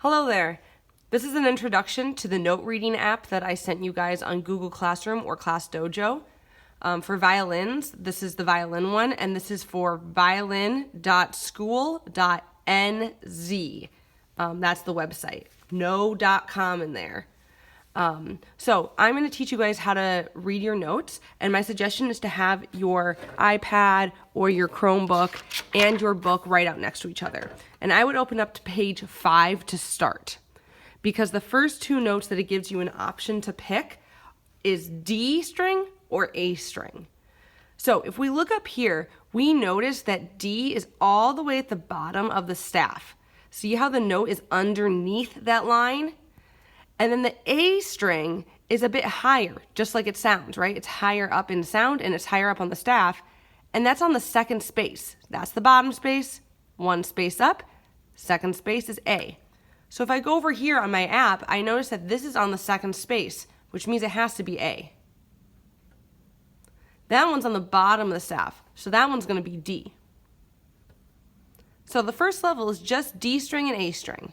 Hello there. This is an introduction to the note reading app that I sent you guys on Google Classroom or Class Dojo. For violins, this is the violin one, and this is for violin.school.nz. That's the website. No .com in there. So I'm going to teach you guys how to read your notes, and my suggestion is to have your iPad or your Chromebook and your book right out next to each other. And I would open up to page 5 to start, because the first two notes that it gives you an option to pick is D string or A string. So if we look up here, we notice that D is all the way at the bottom of the staff. See how the note is underneath that line? And then the A string is a bit higher, just like it sounds, right? It's higher up in sound and it's higher up on the staff, and that's on the second space. That's the bottom space, one space up, second space is A. So if I go over here on my app, I notice that this is on the second space, which means it has to be A. That one's on the bottom of the staff, so that one's going to be D. So the first level is just D string and A string.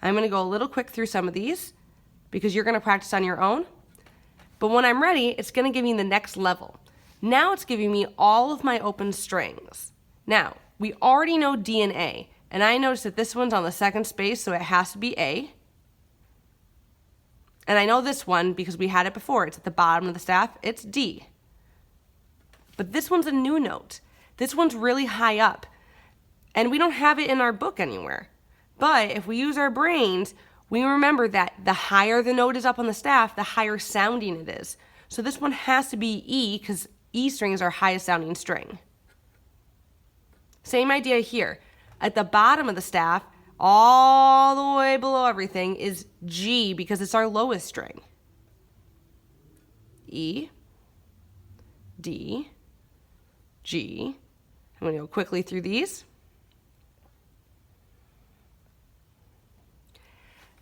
I'm going to go a little quick through some of these because you're going to practice on your own. But when I'm ready, it's going to give me the next level. Now it's giving me all of my open strings. Now, we already know D and A, and I notice that this one's on the second space, so it has to be A. And I know this one because we had it before. It's at the bottom of the staff. It's D. But this one's a new note. This one's really high up, and we don't have it in our book anywhere. But if we use our brains, we remember that the higher the note is up on the staff, the higher sounding it is. So this one has to be E because E string is our highest sounding string. Same idea here. At the bottom of the staff, all the way below everything, is G because it's our lowest string. E, D, G. I'm going to go quickly through these.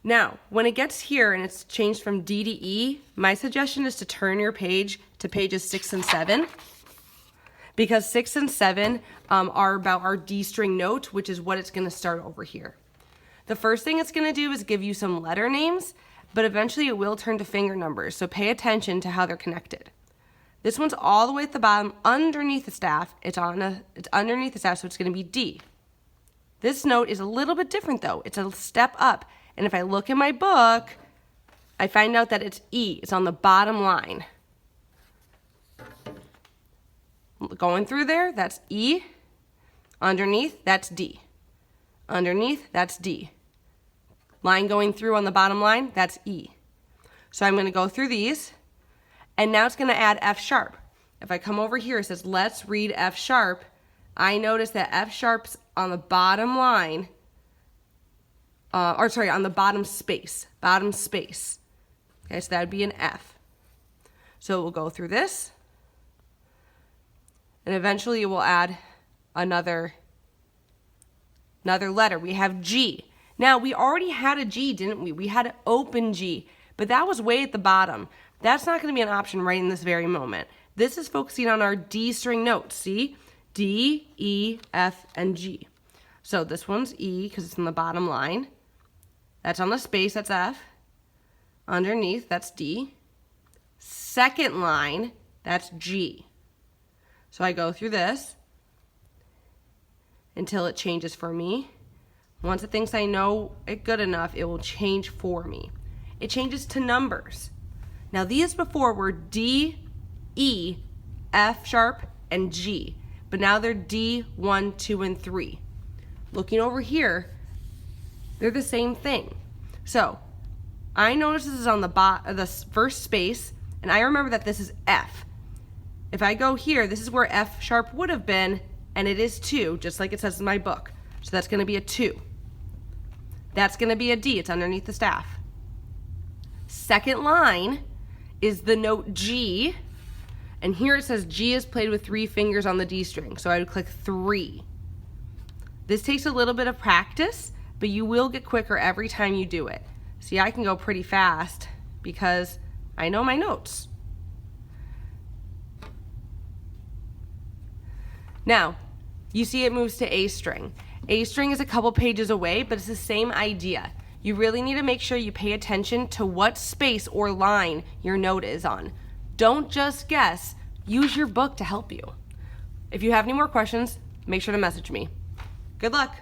Now, when it gets here and it's changed from D to E, my suggestion is to turn your page to pages 6 and 7, because 6 and 7 are about our D string note, which is what it's going to start over here. The first thing it's going to do is give you some letter names, but eventually it will turn to finger numbers, so pay attention to how they're connected. This one's all the way at the bottom underneath the staff. It's underneath the staff, so it's going to be D. This note is a little bit different though. It's a step up. And if I look in my book, I find out that it's E. It's on the bottom line. Going through there, that's E. Underneath, that's D. Underneath, that's D. Line going through on the bottom line, that's E. So I'm going to go through these, and now it's going to add F sharp. If I come over here, it says, let's read F sharp. I notice that F sharp's on the bottom line, on the bottom space. Okay, so that would be an F. So we'll go through this, and eventually it will add another letter. We have G. Now, we already had a G, didn't we? We had an open G, but that was way at the bottom. That's not going to be an option right in this very moment. This is focusing on our D string notes, see? D, E, F, and G. So this one's E because it's on the bottom line. That's on the space, that's F. Underneath, that's D. Second line, that's G. So I go through this until it changes for me. Once it thinks I know it good enough, it will change for me. It changes to numbers. Now these before were D, E, F sharp, and G. But now they're D, 1, 2, and 3. Looking over here, they're the same thing. So I notice this is on the first space, and I remember that this is F. If I go here, this is where F sharp would have been, and it is 2, just like it says in my book. So that's going to be a 2. That's going to be a D. It's underneath the staff. Second line is the note G, and here it says G is played with 3 fingers on the D string, so I would click 3. This takes a little bit of practice, but you will get quicker every time you do it. See, I can go pretty fast because I know my notes. Now, you see it moves to A string. A string is a couple pages away, but it's the same idea. You really need to make sure you pay attention to what space or line your note is on. Don't just guess. Use your book to help you. If you have any more questions, make sure to message me. Good luck.